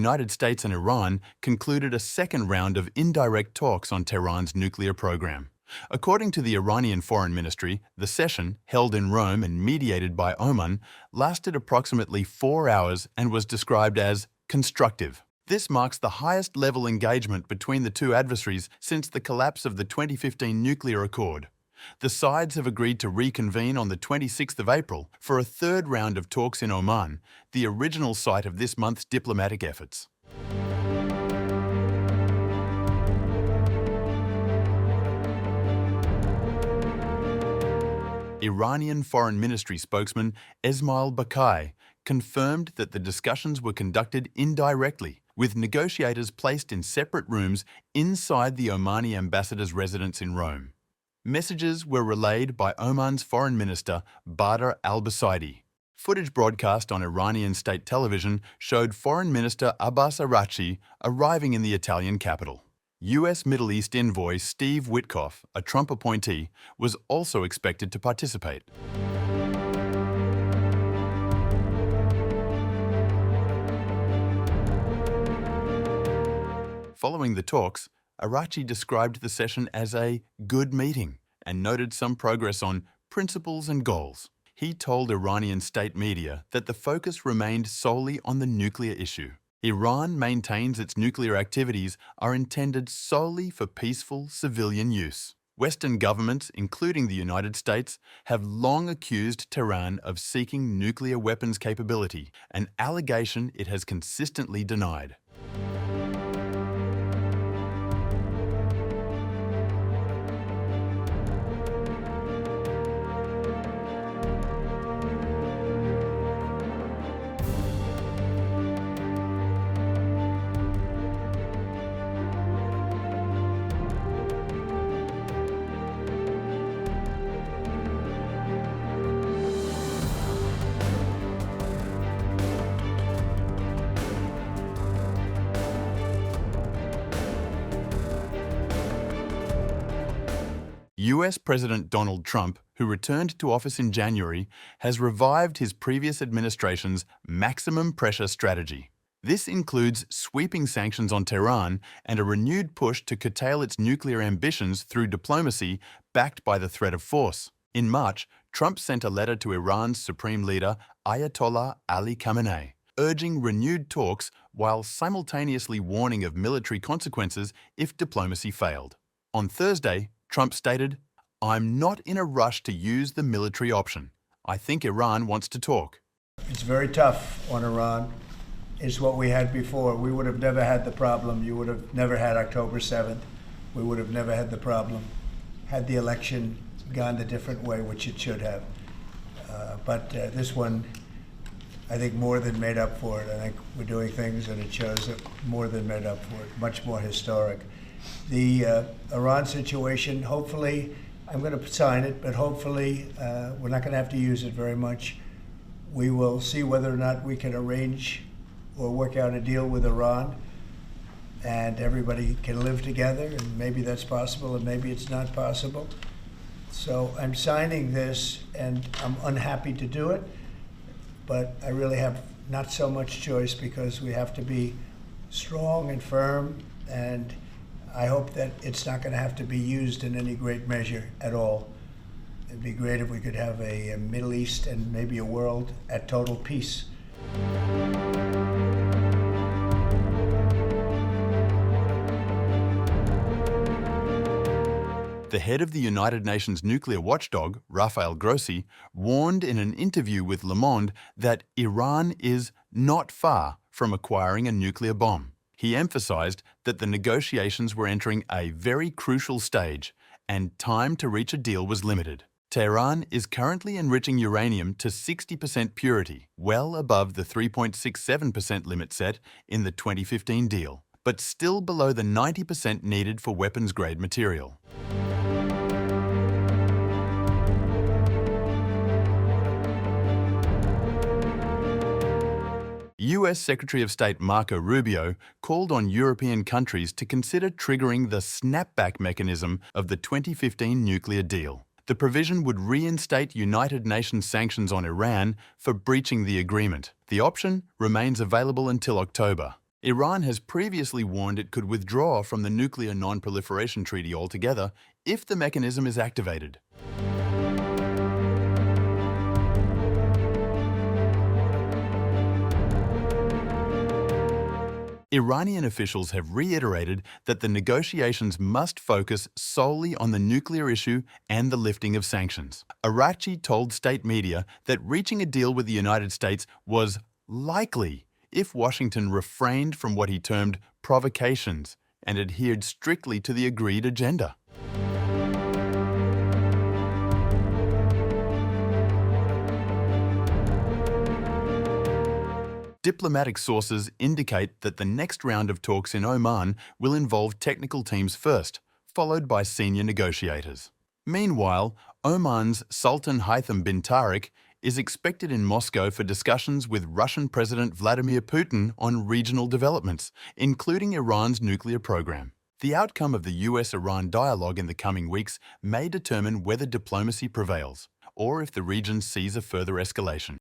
United States and Iran concluded a second round of indirect talks on Tehran's nuclear program. According to the Iranian Foreign Ministry, the session, held in Rome and mediated by Oman, lasted approximately 4 hours and was described as constructive. This marks the highest-level engagement between the two adversaries since the collapse of the 2015 nuclear accord. The sides have agreed to reconvene on the 26th of April for a third round of talks in Oman, the original site of this month's diplomatic efforts. Iranian Foreign Ministry spokesman Esmail Bakai confirmed that the discussions were conducted indirectly, with negotiators placed in separate rooms inside the Omani ambassador's residence in Rome. Messages were relayed by Oman's Foreign Minister Badr al-Busaidi. Footage broadcast on Iranian state television showed Foreign Minister Abbas Araghchi arriving in the Italian capital. U.S. Middle East envoy Steve Witkoff, a Trump appointee, was also expected to participate. Following the talks, Araghchi described the session as a good meeting and noted some progress on principles and goals. He told Iranian state media that the focus remained solely on the nuclear issue. Iran maintains its nuclear activities are intended solely for peaceful civilian use. Western governments, including the United States, have long accused Tehran of seeking nuclear weapons capability, an allegation it has consistently denied. US President Donald Trump, who returned to office in January, has revived his previous administration's maximum pressure strategy. This includes sweeping sanctions on Tehran and a renewed push to curtail its nuclear ambitions through diplomacy backed by the threat of force. In March, Trump sent a letter to Iran's supreme leader, Ayatollah Ali Khamenei, urging renewed talks while simultaneously warning of military consequences if diplomacy failed. On Thursday, Trump stated, "I'm not in a rush to use the military option. I think Iran wants to talk." It's very tough on Iran. It's what we had before. We would have never had the problem. You would have never had October 7th. We would have never had the problem had the election gone a different way, which it should have. But this one, I think, more than made up for it. I think we're doing things, and it shows that more than made up for it, much more historic. The Iran situation, hopefully, I'm going to sign it, but hopefully we're not going to have to use it very much. We will see whether or not we can arrange or work out a deal with Iran, and everybody can live together, and maybe that's possible, and maybe it's not possible. So I'm signing this, and I'm unhappy to do it, but I really have not so much choice because we have to be strong and firm, and I hope that it's not going to have to be used in any great measure at all. It'd be great if we could have a Middle East and maybe a world at total peace. The head of the United Nations nuclear watchdog, Rafael Grossi, warned in an interview with Le Monde that Iran is not far from acquiring a nuclear bomb. He emphasized that the negotiations were entering a very crucial stage and time to reach a deal was limited. Tehran is currently enriching uranium to 60% purity, well above the 3.67% limit set in the 2015 deal, but still below the 90% needed for weapons-grade material. US Secretary of State Marco Rubio called on European countries to consider triggering the snapback mechanism of the 2015 nuclear deal. The provision would reinstate United Nations sanctions on Iran for breaching the agreement. The option remains available until October. Iran has previously warned it could withdraw from the Nuclear Non-Proliferation Treaty altogether if the mechanism is activated. Iranian officials have reiterated that the negotiations must focus solely on the nuclear issue and the lifting of sanctions. Araghchi told state media that reaching a deal with the United States was likely if Washington refrained from what he termed provocations and adhered strictly to the agreed agenda. Diplomatic sources indicate that the next round of talks in Oman will involve technical teams first, followed by senior negotiators. Meanwhile, Oman's Sultan Haitham bin Tariq is expected in Moscow for discussions with Russian President Vladimir Putin on regional developments, including Iran's nuclear program. The outcome of the US-Iran dialogue in the coming weeks may determine whether diplomacy prevails, or if the region sees a further escalation.